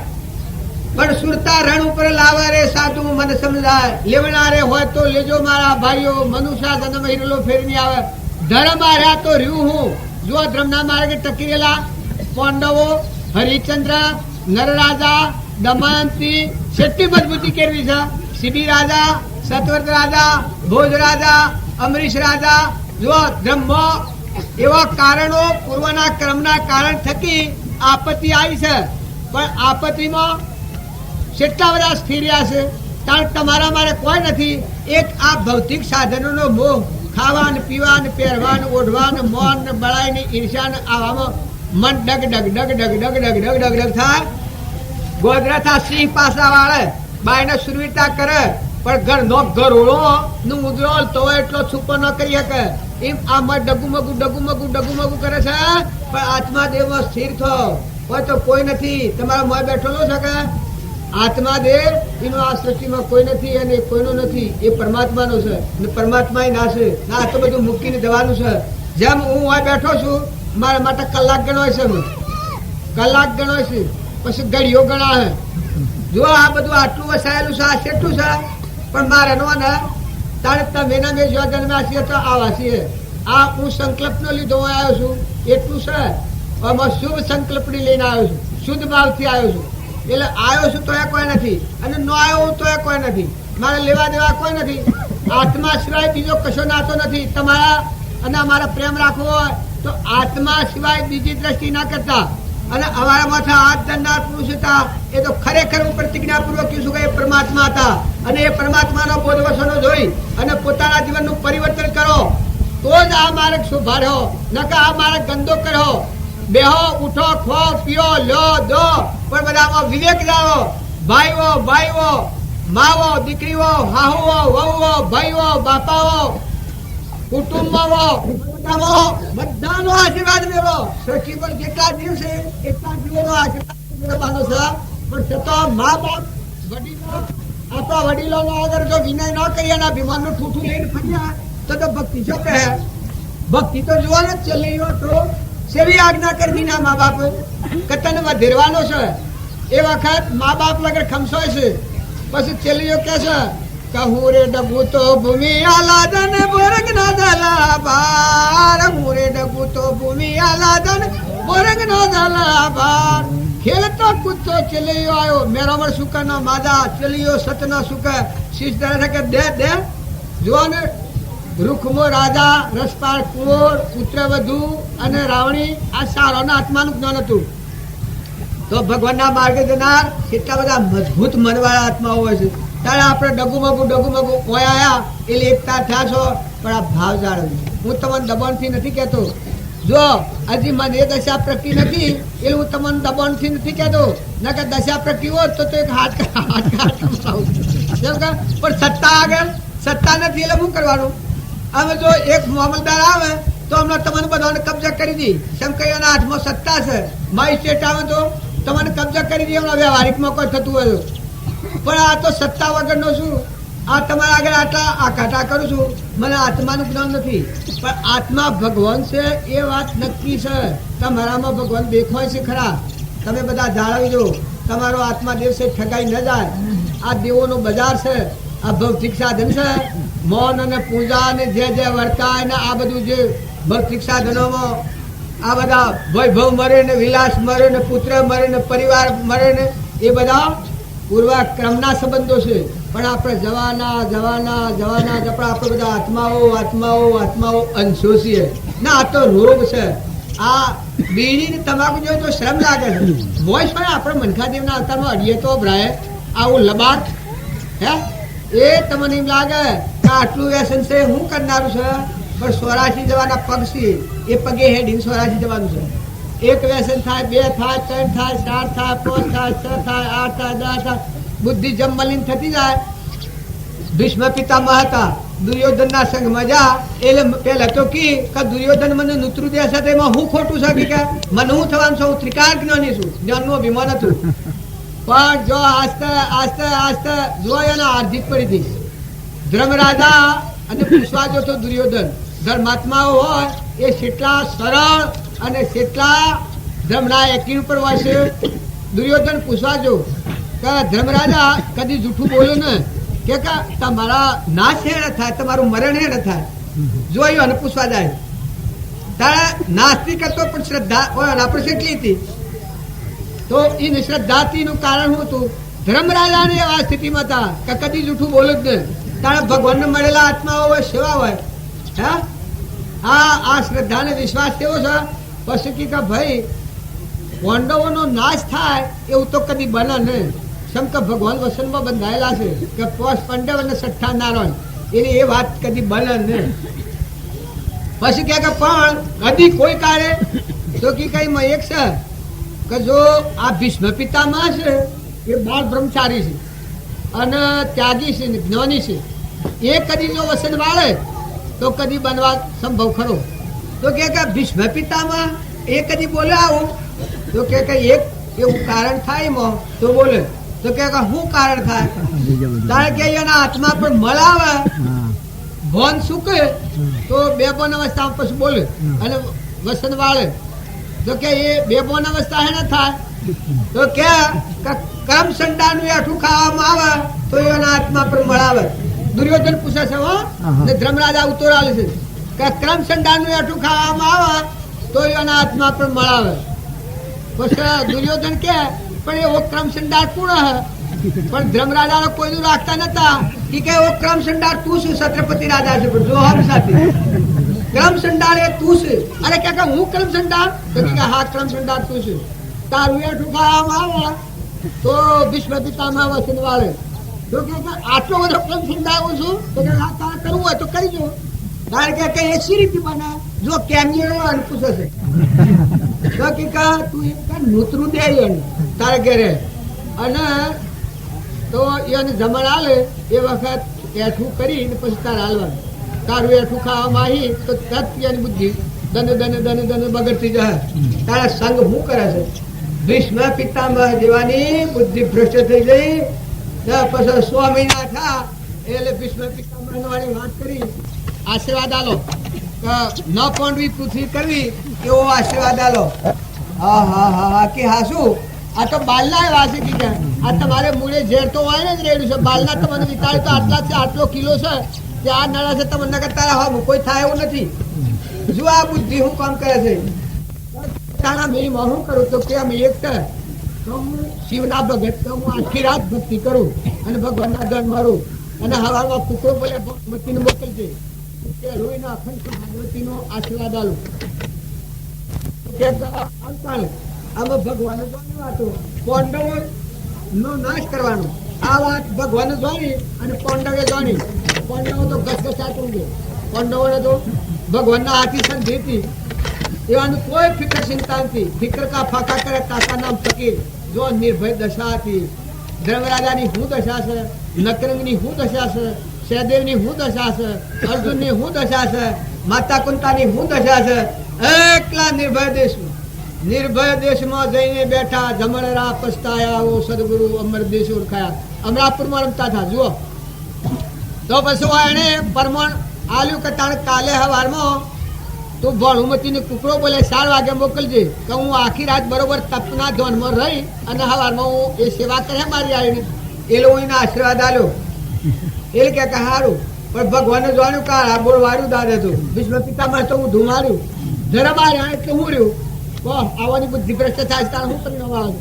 પણ સુરતા રણ ઉપર લાવે રે સાધુ મને સમજાય. લેવનારે હોય તો લેજો મારા ભાઈઓ, મનુષ્ય જન્મ હિરલો ફેરની આવે. ધર્મ હાર્યા તો રહ્યું હું. જો ધર્મના માર્ગે ટકી રહેલા પાંડવો, હરિચંદ્ર, નરરાજા, દમયંતી કેટલી મજબૂતી કેળવી છે. શિબી રાજા, સત્વર્ત રાજા, ભોજ રાજા, અમરીશ રાજા. જો ધર્મ એવા કારણો પૂર્વના કર્મના કારણ થકી આપત્તિ આવી છે, પણ આપત્તિમાં કેટલા બધા સ્થિર રહ્યા છે. કારણ તમારા મારે કોઈ નથી. એક આ ભૌતિક સાધનોનો મોહ, ખાવાને પીવાને પહેરવાને ઓઢવાને મોન ને બળાઈને ઈર્ષાને આવામાં મન ડગ ડગ ડગ ડગ ડગ ડગ ડગ ડગ ડગ થાય. ગોધરા થા સિંહ પાસા વાળે બાયને સુરવીરતા કરે પણ ઘરનો ઘરોળો નું ઉદરો તો એટલો છૂપો ન કરી શકે. એમ આમાં ડગુમગુ ડગુમગુ ડગુમગુ કરે છે પણ આત્મા દેવમાં સ્થિર થો હોય તો કોઈ નથી. તમારા મોય બેઠેલો છે કે આત્મા દેવ એનો આ સૃષ્ટિમાં કોઈ નથી અને કોઈનો નથી. એ પરમાત્માનો છે અને પરમાત્મા ના છે. ના તો બધું મૂકીને જવાનું છે. જેમ હું અહીં બેઠો છું મારા માટે કલાક ગણવાય છે, કલાક ગણવાય છે, પછી ઘડીઓ ગણા છે. જો આ બધું આટલું વસાયેલું છે, આ કેટલું છે પણ મારે નો ને તારે તમે ના મેં જો જન્મ્યા છીએ તો આવા છીએ. આ હું સંકલ્પનો લીધો આવ્યો છું એટલું છે. આમાં શુભ સંકલ્પની લઈને આવ્યો છું, શુદ્ધ ભાવથી આવ્યો છું. એટલે આવ્યો છું તો એ કોઈ નથી અને ન આવ્યો હું તો એ કોઈ નથી. મારે લેવા દેવા કોઈ નથી. આત્મા સિવાય બીજો કશો નાતો નથી. તમારા અને અમારા પ્રેમ રાખવો હોય તો આત્મા સિવાય બીજી દ્રષ્ટિ ના કરતા. અને અમારા માથે હાથ ધરનાર પુરુષ હતા એ તો ખરેખર પ્રતિજ્ઞાપૂર્વક શું કહે પરમાત્મા હતા. અને એ પરમાત્માનો બોધ વસનો જોઈ અને પોતાના જીવનનું પરિવર્તન કરો તો જ આ માર્ગ સુભાર્યો. નકા આ માર્ગ ગંદો કર્યો. બેહો ઉઠો ખો પીઓ લો દો પણ બધામાં વિવેક લાવો. ભાઈઓ ભાઈઓ માવો દીકરીઓ હાહુઓ વહુઓ ભાઈઓ બાપાઓ કુટુંબો બધાનો આશીર્વાદ મેળવો. સૃષ્ટિ પર જેટલા જીવ છે એટલા જીવોનો આશીર્વાદ મેળવવાનો છે. પણ છતાં મા બાપ વડીલો આપણા વડીલોનો અગર જો વિનય ન કરીએ અને અભિમાનનું ઠૂઠું લઈને ફર્યા તો ભક્તિ શું કહે? ભક્તિ તો જોવાનો જ ચલી તો સેવી આજ્ઞા કરવી ના મા બાપ કતન વધેરવાનો છે. એ વખત મા બાપ લગર ખમસોય છે. પછી ચલીઓ કે છે કહું રે ડગુ તો ભૂમિ આલાદન બોરગ ના દલા બાર. હું રે ડગુ તો ભૂમિ આલાદન બોરગ ના દલા બાર. ખેલતો કૂદતો ચલીયો આવ્યો મેરામણ સુકા ના માદા ચલીયો સતના સુકા શીશ ધરે કે દે દે જોને રૂખમો રાજા રસપાળ કુંવર પુત્રવધુ અને રાવણી આ સારોના આત્માનું જ્ઞાન હતું. તો ભગવાનના માર્ગે જનાર કેટલા બધા મજબૂત મનવાળા આત્મા હોય છે. ત્યારે આપણે ડગુમગુ ઓયા આયા એટલે એકતા થયા છો પણ આ ભાવ જાળવી. હું તમને દબાણથી નથી કહેતો. જો હજી મને એ દશા પ્રગતિ નથી એટલે હું તમને દબાણથી નથી કહેતો. ના કે દશા પ્રગતિ હોત તો એક હાથ પણ સત્તા આગળ સત્તા નથી એટલે શું કરવાનું? હવે જો એક મામલદાર આવે તો હમણાં તમને બધાને કબજા કરી દી. શંકરિયાના હાથમાં સત્તા છે. મેજિસ્ટ્રેટ આવે તો તમને કબજા કરી દી. હમણાં વ્યવહારિકમાં કોઈ થતું હોય પણ આ તો સત્તા વગરનો છું. આ તમારા આગળ આટલા આ ઘાટા કરું છું. મને આત્માનું જ્ઞાન નથી પણ આત્મા ભગવાન છે એ વાત નક્કી છે. તમારામાં ભગવાન દેખાય છે ખરા. તમે બધા જાળવી દો. તમારો આત્મા દેવ છે ઠગાઈ ન જાય. આ દેવોનો બજાર છે. આ ભૌતિક સાધન છે. મૌન અને પૂજા અને જે વર્તાય ને આ બધું જે ભૌતિક સાધનોમાં આ બધા વૈભવ મરે ને વિલાસ મરે ને પુત્ર મરે ને પરિવાર મરે ને એ બધા પૂર્વ ક્રમના સંબંધો છે. પણ આપણે જવાના આપણે બધા આત્માઓ અંશો છીએ. ના આ તો રોગ છે. આ બીડી ને તમાકુ જોઈએ તો શ્રમ લાગે છે. વોઇસ હોય આપણે મનખાદેવના અવતારમાં અડીએ તો ભરાય આવું લબાટ હે એ તમને એમ લાગે કે આટલું વ્યસન છે હું કરનારું છે. પણ 84 જવાના પગ છે. એ પગે હેડીને 84 જવાનું છે. એક વ્યસન થાય 2 થાય 3 થાય 4 થાય 5 થાય 6 થાય 8 થાય 10 થાય. બુદ્ધિ જમ મલિન થતી જાય. ભીષ્મ પિતામહ હતા દુર્યોધનના સંગમાં જા એટલે પેલા તો કી કે દુર્યોધન મને નૂતરું દેશે તો એમાં હું ખોટું છે કે મને હું થવાનું છું? હું ત્રિકાળ જ્ઞાની છું. જ્ઞાનનું અભિમાન હતું. પણ જો આસ્તે જોઈ અને હાર્દિક પડી હતી. ધર્મરાજા અને પૂછવા જો તો દુર્યોધન ધર્માત્માઓ હોય એ કેટલા સરળ અને કેટલા ધર્મના એકી ઉપર હોય છે. દુર્યોધન પૂછવા જો કે ધર્મરાજા કદી જૂઠું બોલ્યું ને કે તમારા નાશ હેડ થાય તમારું મરણ હેડ થાય. જોયું અને પૂછવા જાય તારા નાસ્તિક હતો પણ શ્રદ્ધા હોય આપણે કેટલી હતી તો એ શ્રદ્ધાતીનું કારણ શું હતું? ધર્મરાજાને એવા સ્થિતિમાં હતા કે કદી જૂઠું બોલું જ નહીં. તારા ભગવાનને મળેલા આત્માઓ હોય સેવા હોય હા આ શ્રદ્ધાને વિશ્વાસ કેવો છે? પછી કે ભાઈ પાંડવોનો નાશ થાય એવું તો કદી બને નહીં. શંકર ભગવાન વસનમાં બંધાયેલા છે કે પોષ પંડવ અને સઠ્ઠા નારાયણ એની એ વાત કદી બને નહીં. પછી કે પણ કદી કોઈ કાળે તો કે કઈ માં એક છે કે જો આ ભીષ્મ પિતામહ છે એ બાળ બ્રહ્મચારી છે અને ત્યાગી છે ને જ્ઞાની છે. એ કદી જો વસન વાળે તો કદી બનવા સંભવ ખરો. તો કે ભીષ્મ પિતામહ એ કદી બોલે આવું તો કે એક એવું કારણ થાય એમાં તો બોલે. તો કે શું કારણ થાય? કારણ કે એના હાથમાં પણ મળાવે ભોન સુકે તો બે બોન અવસ્થા પછી બોલે અને વસન વાળે તો કે એ બે બોન અવસ્થા હે થાય તો કે કર્મ સંડાનું આઠું ખાવામાં આવે તો એના હાથમાં પણ મળાવે. દુર્યોધન પૂછે છે હો ને ધર્મરાજા ઉતરાલે છે કે કર્મ સંડાનું આઠું ખાવામાં આવે તો એના હાથમાં પણ મળાવે. પછી દુર્યોધન કે પણ એવો ક્રમ સંડાર કોણ હે? પણ ધર્મરાજા કોઈ દૂર રાખતા નતા કે એવો ક્રમ સંડાર તું છે છત્રપતિ રાજા છે પણ જો હમ સાથે ક્રમ સંડાર એ તું છે. અરે કે હું ક્રમ સંડાર તો કે હા ક્રમ સંડાર તું છે. તારું એ ઠુકાવામાં આવે તો ભીષ્મ પિતામહ વસન વાળે તો કે આટલો બધો ક્રમ સંડાવું છું તો કે હા તારે કરવું હોય તો કરી દો. કારણ કે એ સી રીતે બને જો કેમિયો અને પૂછે છે તો કે તું એક નૂતરું દે તારે ઘરે અને તો એને જમણ આલે એ વખત એઠું કરીને પછી તારે હાલવાનું. તારું એઠું ખાવામાં આવી તો તરત એની બુદ્ધિ દને દને દને દને બગડતી જાય. તારા સંગ શું કરે છે? ભીષ્મ પિતામહ જેવાની બુદ્ધિ ભ્રષ્ટ થઈ ગઈ. પછી 100 મહિના થયા એટલે ભીષ્મ પિતામહ વાળી વાત કરી આશીર્વાદ આલો ન પોંડવી પૃથ્વી કરવી એવો આશીર્વાદ આલો. હા હા હા હા કે હા શું આ તો બાલના વાસી કીધા આ તમારે મૂળે ઝેર તો હોય ને જ રેડ્યું છે. બાલના તમને વિચારે તો આટલા છે આટલો કિલો છે કે આ નળા છે તમને કરતા હા કોઈ થાય એવું નથી. જો આ બુદ્ધિ હું કામ કરે છે તારા મેં શું કરું તો કે અમે એક તો હું શિવના ભગત તો હું આખી રાત ભક્તિ કરું અને ભગવાનના દર્શન મારું અને હવારમાં કુકડો બોલે ભગવતીને મોકલજે કે રોઈના અખંડ ભગવતીનો આશીર્વાદ આલું. આમાં ભગવાન વાતો પાંડવો નો નાશ કરવાનો આ વાત ભગવાન જાણી અને પાંડવે જાણી. પાંડવો તો ઘસઘસાતું ગયો. પાંડવોને તો ભગવાનના હાથી સંધિ હતી એવાનું કોઈ ફિકર ચિંતા નથી. ફિકર કા ફાકા કરે કાકા નામ ફકીર. જો નિર્ભય દશા હતી. ધર્મરાજાની શું દશા છે? નકરંગની શું દશા છે? સહદેવની શું દશા છે? અર્જુનની શું દશા છે? માતા કુંતાની શું દશા છે? એકલા નિર્ભય દેશમાં નિર્ભય દેશમાં જઈને બેઠા જમણરા પસ્તાયા ઓ સદગુરુ અમર દેશ ઓળખાયા. અમરાપુરમાં રમતા હતા જુઓ. તો પછી એને પરમાણ આલ્યું કે તાણે કાલે હવારમાં તું ભાણુમતીને કુકડો બોલે 4 વાગે મોકલજે કે હું આખી રાત બરોબર તપના ધ્યાનમાં રહી અને હવારમાં હું એ સેવા કરે મારી આવીને એ લોકો એને આશીર્વાદ આલ્યો. એટલે કે સારું પણ ભગવાને જોવાનું કે આ બોળ વાળ્યું દાદે હતું ભીષ્મ પિતામહ તો હું ધુમાર્યું જરા બાર એટલે હું રહ્યું આવવાની બુદ્ધિ ભ્રષ્ટ થાય તારે શું કરી આવે.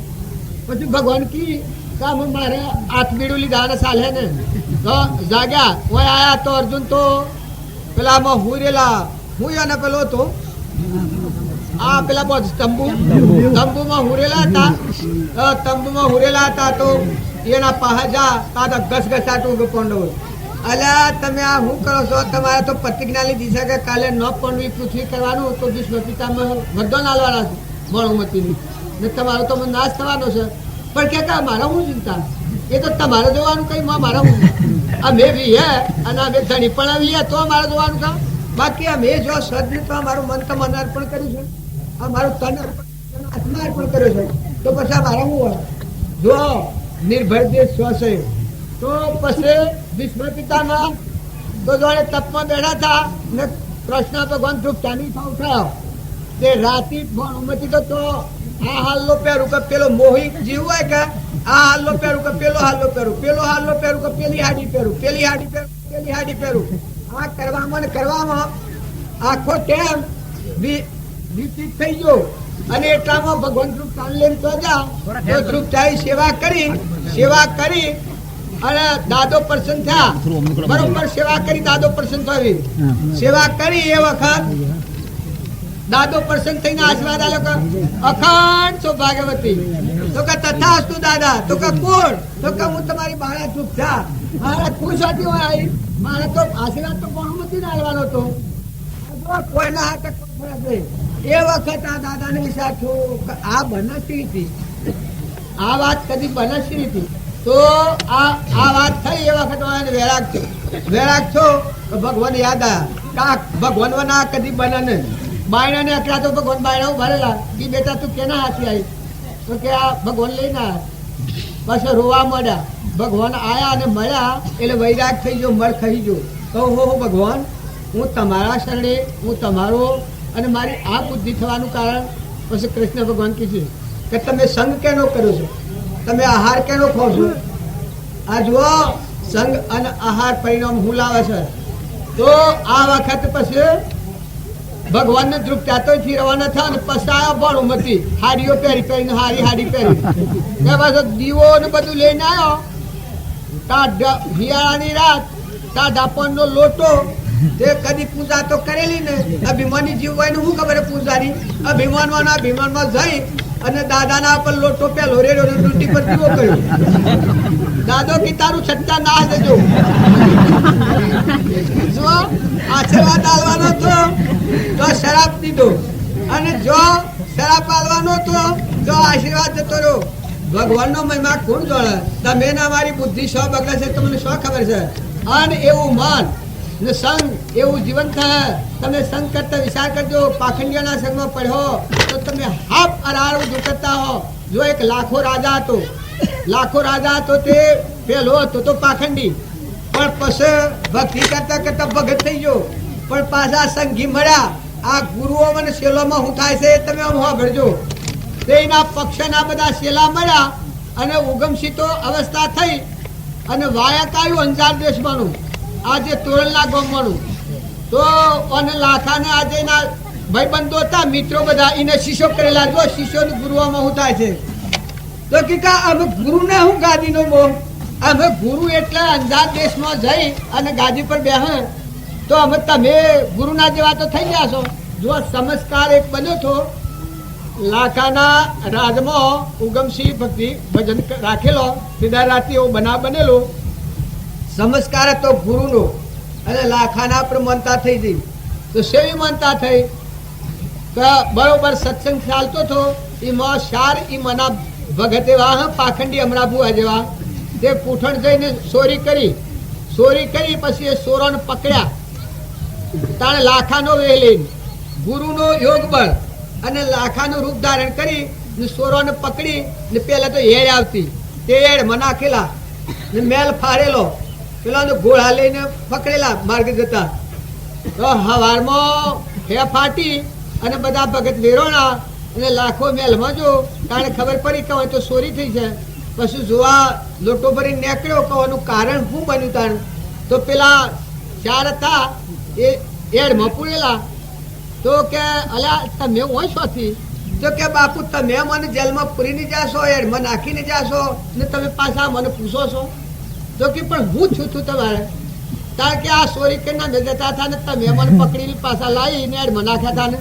પછી ભગવાન કી કામ મારે 8 બીડું લીધા અને ચાલે ને તો જાગ્યા ઓય આયા તો અર્જુન તો પેલામાં હુરેલા હું અને પેલો તો આ પેલા બહુ તંબુમાં હુરેલા હતા. તંબુમાં હુરેલા હતા તો એના પહાજા તાતા ઘસઘસાટું પાંડવો અલ્યા તમે આ શું કરો છો? તમારે તો પ્રતિજ્ઞા લીધી છે કે કાલે ન પોંડવી પૃથ્વી કરવાનું તો ભીષ્મ પિતામહ વરદાન આલવાના છે ભાણુમતીની ને તમારો તો નાશ થવાનો છે. પણ કે મારે શું ચિંતા? એ તો તમારે જોવાનું કઈ મારે હું અમે બી હે અને અમે ધણી પણ આવીએ તો મારે જોવાનું કામ. બાકી અમે જો સદને તો અમારું મન તો મન અર્પણ કર્યું છે અમારું તન આત્મા અર્પણ કર્યો છે તો પછી મારે શું હોય? જો નિર્ભય દેશ સ્વશે તો પછી ભીષ્મ પિતામહ તો જોડે તપમાં બેઠા હતા ને કૃષ્ણ ભગવાન ધ્રુપચાની ઉઠાયો તે રાતી ભાણુમતી તો આ હાલ્લો પહેરું કે પેલો મોહી જીવ હોય કે આ હાલ્લો પહેરું કે પેલો હાલ્લો પહેરું, પેલો હાલ્લો પહેરું કે પેલી હાડી પહેરું, પેલી હાડી પહેરું પેલી હાડી પહેરું. આ કરવામાં ને કરવામાં આખો ટાઈમ વ્યતીત થઈ ગયો અને એટલામાં ભગવાન ધ્રુપચાન લઈને તો જા તો ધ્રુપચાની સેવા કરી અને દાદો પ્રસન્ન થયા. બરોબર સેવા કરી દાદો પ્રસન્ન થવી સેવા કરી એ વખત દાદો પ્રસન્ન થઈને આશીર્વાદ આલ્યો કે અખંડ સૌભાગ્યવતી. તો કે તથાસ્તુ દાદા. તો કે કોણ? તો કે હું તમારી બાળા ચૂપ થા. મારા ખુશ હતી હોય આવી. મારે તો આશીર્વાદ તો બહુમતી ને આલવાનો હતો. કોઈના હાથે ફરક નહીં. એ વખત આ દાદાને વિચાર થયો કે આ બનતી હતી, આ વાત કદી બનતી નથી. તો આ વાત થઈ એ વખત વેરાગ છો ભગવાન યાદ આવ્યા. ભગવાન ના કદી બને નહીં. બાયણા ને અકડા તો ભગવાન બાયણા ભરેલા કે બેટા તું કેના હાથી આવી? તો કે આ ભગવાન લઈને આવ્યા. પછી રોવા મળ્યા. ભગવાન આયા અને મળ્યા એટલે વૈરાગ થઈ ગયો, મર ખાઈ ગયો. તો હો ભગવાન, હું તમારા શરણે, હું તમારો, અને મારી આ બુદ્ધિ થવાનું કારણ. પછી કૃષ્ણ ભગવાન કીધું કે તમે સંગ કેનો કરો છો, તમે આહાર કેનો ખો છો? આ જુઓ સંગ અને આહાર પરિણામ હું લાવે છે. તો આ વખત પછી ભગવાન ને ધ્રુપ ત્યાતો રવાના થયા અને પસાયા પણ ઉમતી હાડીઓ પહેરી પહેરીને હાડી પહેરી પાછો દીવો ને બધું લઈને આવ્યો. શિયાળાની રાત તા ડાપણ નો લોટો તે કદી પૂજા તો કરેલી ને. અભિમાની જીવ હોય ને શું ખબર પૂજારી અભિમાનમાં જઈ અને દાદાના પર લોટો પેલો રેડો ડૂટી પર દીવો કર્યો. દાદો કે તારું છટ્ટા ના દેજો. જો આશીર્વાદ આલવાનો તો શરાબ દીધો, અને જો શરાબ આલવાનો તો આશીર્વાદ જતો રહ્યો. ભગવાનનો મહિમા કોણ જોડે? તમે ના મારી બુદ્ધિ શો બગડે છે તમને શું ખબર છે? અને એવું મન ને સંગ એવું જીવન થાય. તમે સંગ કરતા વિચાર કરજો. પાખંડિયાના સંગમાં પડ્યો તો તમે હાફ અરાર કરતા હો. જો એક લાખો રાજા હતો તે પેલો હતો તો પાખંડી, પણ પછી ભક્તિ કરતા કરતા ભગત થઈ ગયો. પણ પાછા સંગી મળ્યા. આ ગુરુઓ મને શેલોમાં શું થાય છે તમે આમ સાંભળજો. તેના પક્ષના બધા શેલા મળ્યા અને ઉગમશીતો અવસ્થા થઈ અને વાયક આવ્યું અંજાર દેશમાંનું, આજે તોરણના ગામમાંનું. તો અને લાખાને આજે ના ભાઈબંધો હતા, મિત્રો બધા એને શિષ્યો કરેલા. જો શિષ્યો ગુરુઓમાં શું થાય છે? તો કે અમે ગુરુને હું ગાદીનો મોહ, અમે ગુરુ એટલે અંજાર દેશમાં જઈ અને ગાદી પર બેહે તો અમે તમે ગુરુના જેવા તો થઈ ગયા છો. જો સંસ્કાર એક બન્યો છો. લાખાના રાજમાં ઉગમસિંહ ભક્તિ ભજન રાખેલો, સીધા રાતે એવો બનાવ બનેલો. સંસ્કાર હતો ગુરુનો અને લાખાના પર માનતા થઈ ગઈ. તો સેવી માનતા થઈ કે બરોબર સત્સંગ ચાલતો હતો. એમાં શાર એ મના ભગત એવા પાખંડી હમણાં ભુવા જેવા તે પૂઠણ જઈને ચોરી કરી પછી એ ચોરોને પકડ્યા. તાણે લાખાનો વેહ લઈને ગુરુનો યોગ બળ અને લાખાનું રૂપ ધારણ કરી ચોરોને પકડી ને પેલા તો હેડ આવતી તે હેડ મનાખેલા ને મેલ ફાડેલો, પેલા ઘોડા લઈને પકડેલા માર્ગે જતા. તો હવારમાં હે ફાટી અને બધા ભગત વેરોણા અને લાખો મેલમાં જો તાણે ખબર પડી કે હવે તો ચોરી થઈ છે. પછી જોવા લોટો ભરી નીકળ્યો કહેવાનું કારણ શું બન્યું? તાણ તો પેલા ચાર હતા એ એડમાં પૂરેલા. તો કે અલ્યા તમે હોય શોથી? તો કે બાપુ તમે મને જેલમાં પૂરીને જાશો, એડમાં નાખીને જાશો ને તમે પાછા મને પૂછો છો? તો કે પણ હું છું તમારે. કારણ કે આ ચોરી કરીને જતા હતા ને તમે મને પકડીને પાછા લાવીને એડમાં નાખ્યા હતા ને.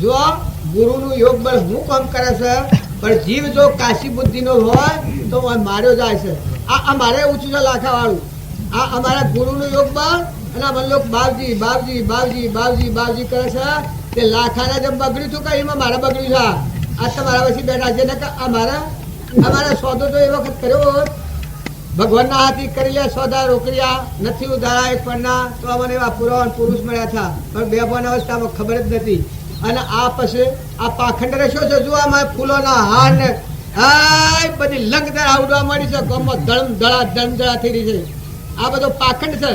જો ગુરુનું યોગ બળ હું કામ કરે છે, પણ જીવ જો કાશી બુદ્ધિનો હોય તો માર્યો જાય છે. આ અમારે ઊંચું છે લાખા વાળું. આ અમારા ગુરુનું યોગ બળ અને અમે લોકો બાવજી કરે છે. તે લાખાના જેમ બગડ્યું હતું કે એમાં મારે બગડ્યું છે. આ તમારા પછી બેઠા છે ને કે અમારા સોદો તો એ વખત કર્યો ભગવાનના હાથી કરી લે સોદા રોકડિયા નથી ઉધારા એક પરના તો અમને એવા પુરુષ મળ્યા હતા, પણ બે બોન અવસ્થામાં ખબર જ નથી. અને આ પછી આ પાખંડ રસ્યો છે. જો આમાં ફૂલોના હાર ને બધી લંગ દળા ઉડવા મળી છે. ગામમાં ધળમધળા થઈ રહી છે. આ બધો પાખંડ છે.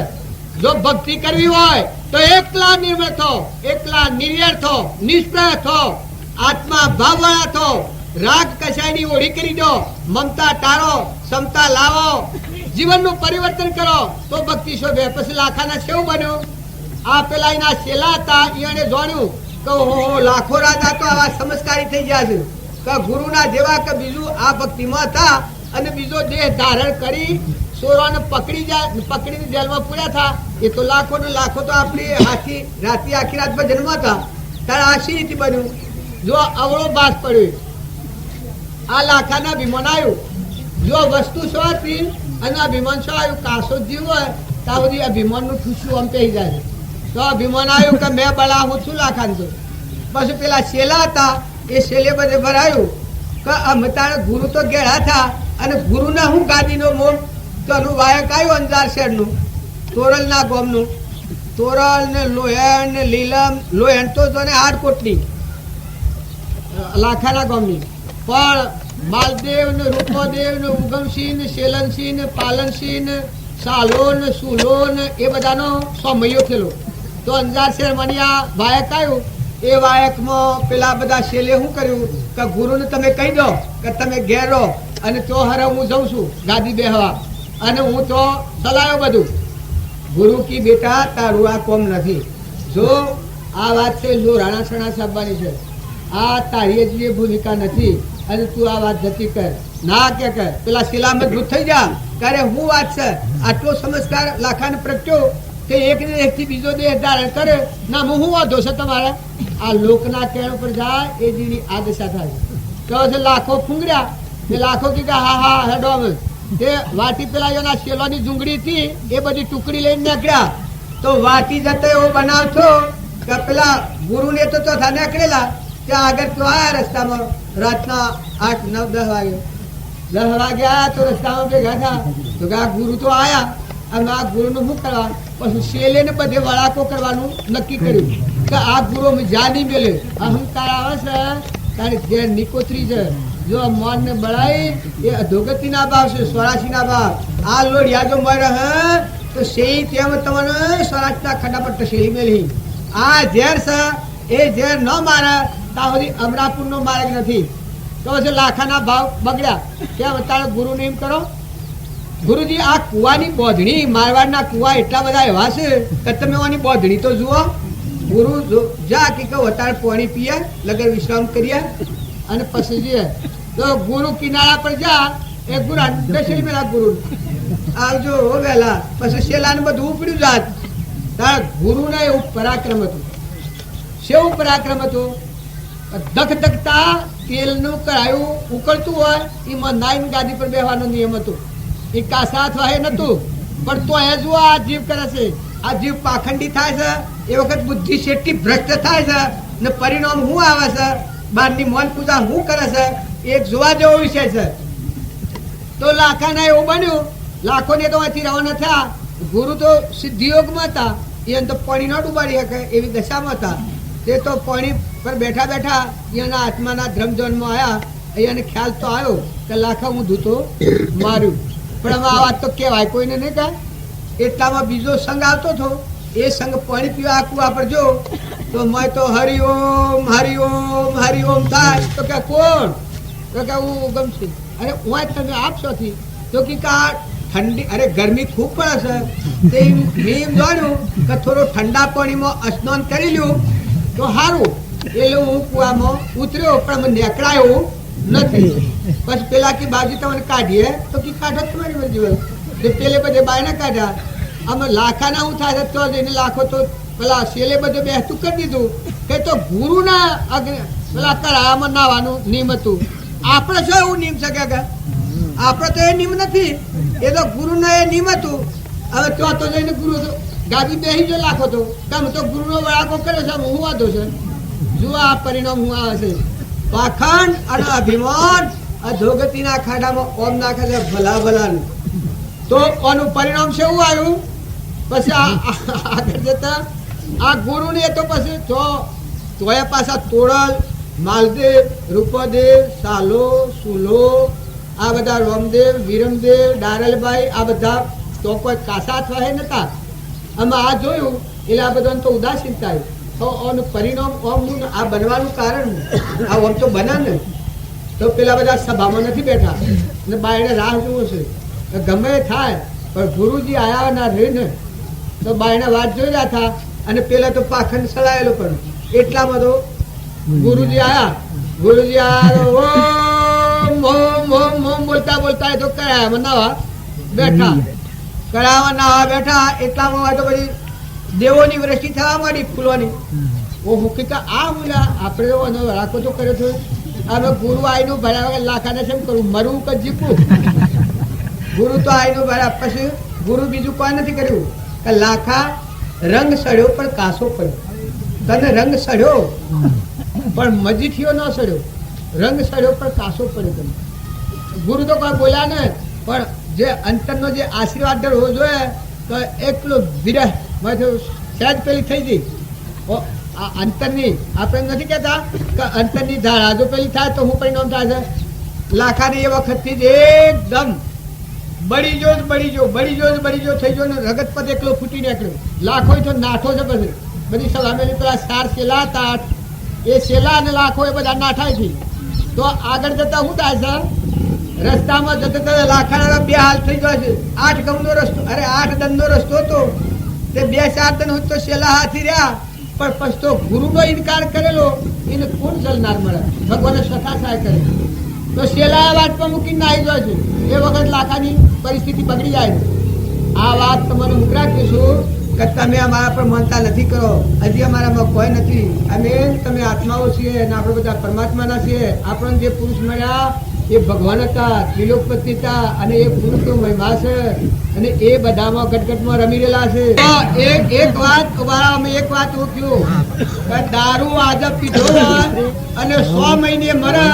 જો ભક્તિ કરવી હોય તો એકલા નિર્મળ થો, એકલા નિર્યર થો, નિષ્પ્રય થો, આત્મા ભાવવાળા થો, રાગ કસાયની ઓળી કરી દો, મમતા ટાળો, ક્ષમતા લાવો, જીવનનું પરિવર્તન કરો તો ભક્તિ શોભે. પછી લાખાના કેવું બન્યું? આ પેલા એના શેલા હતા એને જોડ્યું કે લાખો રાજા તો આવા સંસ્કારી થઈ ગયા છે કે ગુરુના જેવા કે બીજું આ ભક્તિમાં હતા અને બીજો દેહ ધારણ કરી ચોરોને પકડીને જેલમાં પૂર્યા હતા. એ તો લાખો ને લાખો તો આપણી રાતી આખી રાત પર જન્મ હતા. તારે આ શી રીતે બન્યું? જો અવળો બાસ પડ્યો, આ લાખાના વિમાન આવ્યું, જો વસ્તુ શું હતી અને આ વિમાન શું આવ્યું, કાસો જીવ હોય ત્યાં સુધી આ વિમાનનું ઠૂસું આમ પહેરી જાય. તો આ વિમાન આવ્યું કે મેં બળા હું છું લાખાનું છું. પછી પેલા શેલા હતા એ શેલે બધે ભરાયું કે અમે તારે ગુરુ તો ઘેરા થા અને ગુરુના હું ગાદીનો મોમ તો એનું વાયક આવ્યું અંજાર શહેરનું તોરલના ગોમનું. તોરલ ને લોહેણ ને લીલમ, લોહેણ તો જો ને આડકોટની લાખાના ગોમની, પણ માલદેવ ને રૂપદેવ ને ઉગમસિંહ ને શેલનસિંહ ને પાલનસિંહ ને સાલો ને સુલો ને એ બધાનો સમયો થયેલો. તો અંજાર શહેર મને આ વાયક આવ્યું. એ વાયકમાં પેલા બધા શેલે શું કર્યું કે ગુરુને તમે કહી દો કે તમે ઘેર રહો અને તો હરે હું જઉં છું ગાદી બેહવા, અને હું તો ચલાવ્યો બધું. ગુરુ કી બેટા તારું આ કોમ નથી. જો આ વાત છે જો રાણા સણા સાબવાની છે, આ તારી જ ભૂમિકા નથી અને તું આ વાત જતી કર ના કે કર. પેલા શિલામાં દૂધ થઈ જા કરે હું વાત છે. આટલો સમજકાર લાખાને પ્રગટ્યો કે એક ને એકથી બીજો દેહ ધારણ કરે ના હું વાંધો છે તમારે? આ લોકના કેણ ઉપર જાય એ જેની આ દશા થાય. કહો છે લાખો ફૂંગર્યા તે લાખો કે હા હા હેડો અમે તે વાટી પેલા એના શેલોની જુંગડી હતી એ બધી ટુકડી લઈને નીકળ્યા. તો વાટી જતો એવો બનાવતો કે પેલા ગુરુને તો ચોથા નીકળેલા ત્યાં આગળ તો આવ્યા રસ્તામાં રાતના 8, 9, 10 વાગે. 10 વાગ્યા તો રસ્તામાં ભેગા થયા તો કે આ ગુરુ તો આયા અને આ ગુરુનું શું કરવા? પછી શેલે ને બધે વળાકો કરવાનું નક્કી કર્યું કે આ ગુરુ જા નહીં મેલે. અહંકાર આવે છે તારી ઘેર નિકોત્રી છે. જો મન ને બળાઈ એ અધોગતિ ના ભાવ છે, સ્વરાશી ના ભાવ. આ લોઢિયા જો મરે હે તો શેઈ તેમ તમને સ્વરાજના ખડા પર ટસેલી મેલી. આ ઝેર છે એ ઝેર ન મારે ત્યાં સુધી અમરાપુર નો માર્ગ નથી. તો પછી લાખાના ભાવ બગડ્યા. કેમ અત્યારે ગુરુને એમ કરો? ગુરુજી આ કુવાની બોધણી, મારવાડના કુવા એટલા બધા એવા છે કે તમે એની બોધણી તો જુઓ. ગુરુ જા કે કહું અત્યારે પાણી પીએ લગર વિશ્રામ કરીએ અને પછી જઈએ. તો ગુરુ કિનારા પર જા એ ગુરા દશેરી મેલા ગુરુ આવજો વહેલા. પછી શેલાને બધું ઉપડ્યું જાત. તાર ગુરુને એવું પરાક્રમ હતું. શેવું પરાક્રમ હતું? ધક ધકતા તેલનું કરાયું ઉકળતું હોય એમાં નાઈન ગાદી પર બેસવાનો નિયમ હતો. એ કાસાત વાહે નતું પણ તો એ જુઓ આ જીવ કરે છે. આ જીવ પાખંડી થાય છે એ વખત બુદ્ધિ શેઠી ભ્રષ્ટ થાય છે ને પરિણામ શું આવે છે? બહારની મન પૂજા શું કરે છે? એક જોવા જેવો વિષય છે. તો લાખાના એવું બન્યું, લાખોને તો અહીંથી રવાના થયા. ગુરુ તો સિદ્ધિયોગમાં હતા, એને તો પાણી ન ડૂબાડી શકે એવી દશામાં હતા. તે તો પાણી પર બેઠા બેઠા એના આત્માના ધ્રમજોનમાં આવ્યા. અહીંયાને ખ્યાલ તો આવ્યો કે લાખા હું ધૂતો માર્યું, પણ હવે આ વાત તો કહેવાય કોઈને નહીં કાંઈ. એટલામાં બીજો સંઘ આવતો હતો. એ સંઘ પાણી પીવા કુવા પર જો તો મેં તો હરિઓમ હરિઓમ હરિઓમ થાય. તો કે કોણ? તો કે હું ગમશે. અરે હું તમે આપશોથી તો કે ઠંડી અરે ગરમી ખૂબ પડે છે તે મેં એમ જાણ્યું કે થોડો ઠંડા પાણીમાં સ્નાન કરી લ્યું તો સારું. એટલે હું કુવામાં ઉતર્યો પણ મને નીકળાયો નથી. પછી પેલા કી બાજુ તમને કાઢીએ તો કી કાઢો તમારી મરજી. પેલે બધે બાયને કાઢ્યા. આમાં લાખાના હું થાય તો જઈને લાખો તો પેલા શેલે બધે બેસતું કરી દીધું કે તો ગુરુના પેલા કરાયામાં નાવાનું નિયમ હતું. આપણે શું એવું નિયમ શકે કે આપણે તો એ નિયમ નથી, એ તો ગુરુનો એ નિયમ હતું. હવે ત્યાં તો જઈને ગુરુ ગાદી બેસી જો લાખો તો કેમ તો ગુરુનો વળાકો કરે છે. હું વાંધો છે જુઓ આ પરિણામ હું આવે છે. પાખંડ અને અભિમાન અધોગતિના ખાડામાં ઓમ નાખે છે ભલા ભલાનું. તો આનું પરિણામ છે એવું આવ્યું. પછી આગળ જતા આ ગુરુને તો પછી તોય પાછા તોડલ, માલદેવ, રૂપદેવ, સાલો, સુલો, આ બધા રામદેવ, વિરમદેવ, ડારલભાઈ આ બધા તો કોઈ કાસાત વાહે નતા. આમાં આ જોયું એટલે આ બધાને તો ઉદાસીન થાય. તો આનું પરિણામ ઓમનું આ બનવાનું કારણ આ ઓમ તો બના ને તો પેલા બધા સભામાં નથી બેઠા ને બાયણે રાહ જોવું છે ગમે થાય પણ ગુરુજી આયા ના રહીને તો બાયણે વાત જોઈ રહ્યા હતા. અને પેલા તો પાખંડ સડાયેલો પણ એટલામાં તો ગુરુજી આયા ઓમ ઓમ ઓમ ઓમ બોલતા બોલતા એ તો કરાયામાં નાવા બેઠા. એટલામાં તો બધી દેવોની વૃષ્ટિ થવા માંડી ફૂલોની. ઓહો કે આ બોલા આપણે તો એનો રાખો તો કર્યો છો હવે ગુરુ આઈનું ભર્યા વગર લાખાને કેમ કરું મરવું કે જીપું ગુરુ તો આઈનું ભર્યા પછી ગુરુ બીજું કોઈ નથી કર્યું કે લાખા રંગ સડ્યો પણ કાસો પડ્યો તને રંગ સડ્યો પણ મજીઠીઓ ન સડ્યો રંગ સડ્યો પણ કાસો પડ્યો તને ગુરુ તો કોઈ બોલ્યા ને પણ જે અંતરનો જે આશીર્વાદ હોવો જોઈએ તો એકલો વિરહ સહેજ પેલી થઈ ગઈ આ અંતરની આપણે નથી કહેતા કે અંતરની ધારા જો પેલી થાય તો હું પરિણામ થાય છે લાખાની એ વખતથી જ એકદમ બળી જો થઈ ગયો ને રગત પદ એકલો ફૂટી નીકળ્યો લાખો તો નાઠો છે પછી બધી સલામેલી પેલા 4 શેલા હતા એ શેલા અને લાખો એ બધા નાઠાય છે તો આગળ જતા શું થાય છે રસ્તામાં જતા લાખાના 2 હાલ થઈ જાય છે 8 ગમનો રસ્તો 8 દનનો રસ્તો હતો તે 2-4 દન તો શેલા હાથી રહ્યા પણ પછી તો ગુરુનો ઇનકાર કરેલો એને કોણ ચલનાર મળે ભગવાને સખા સહાય કરે તો શેલા વાત પર મૂકીને આવી જાય છે એ વખત લાખાની પરિસ્થિતિ બગડી જાય આ વાત તમને મૂક રાખીશું કે તમે અમારા પર માનતા નથી કરો હજી અમારામાં કોઈ નથી અમે તમે આત્માઓ છીએ અને આપણે બધા પરમાત્માના છીએ આપણને જે પુરુષ મળ્યા એ ભગવાન હતા ત્રિલોકપતિ હતા અને એ પુરુષનો મહિમા છે અને એ બધામાં ગટગટમાં રમી રહેલા છે એક વાત ઓળખ્યું કે દારૂ આજે પીધો અને 100 મહિને મરે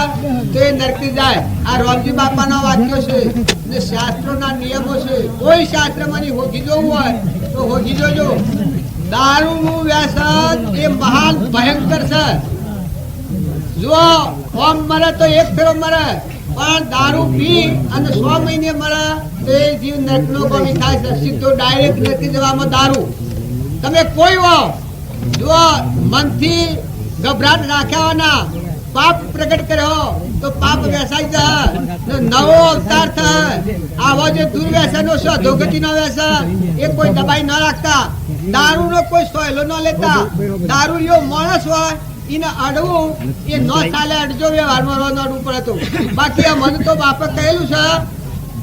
તો એ નરકી જાય આ રામજી બાપાના વાક્યો છે અને શાસ્ત્રોના નિયમો છે કોઈ શાસ્ત્રમાં હોજી જવું હોય તો હોજી જોજો દારૂનું વ્યસન એ મહાન ભયંકર છે જો ઓમ મરે તો એક ફેરો મરે પણ દારૂ પી અને 100 મહિને મરે તો એ જીવ નરકનો ભોગી થાય છે સીધો ડાયરેક્ટ નરકી જવામાં દારૂ તમે કોઈ હો જો મનથી ગભરાટ રાખ્યાવાના પાપ પ્રગટ કર્યો તો પાપ વેસાઈ જાય નવો અવતાર થાય આવો જે દુર્વ્યસનો છે અધોગતિનો વ્યસન એ કોઈ દબાઈ ન રાખતા દારૂનો કોઈ સોયલો ન લેતા દારૂ માણસ હોય એને અડવું એ ન ચાલે અડજો વ્યવહારમાં અડવું પડે તો બાકી આ મને તો બાપે કહેલું છે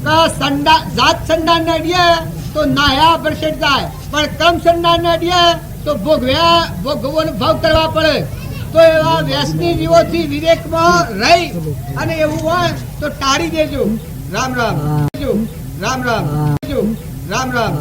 કે જાત સંડાન ને અડીએ તો નાયા ભરસેટ જાય પણ ક્રમ સંડાન ને અડીએ તો ભોગવવાનો ભાવ કરવા પડે તો એવા વ્યસની જીવોથી વિવેકમાં રહી અને એવું હોય તો ટાળી દેજો રામ રામ રામ રામ રામ રામ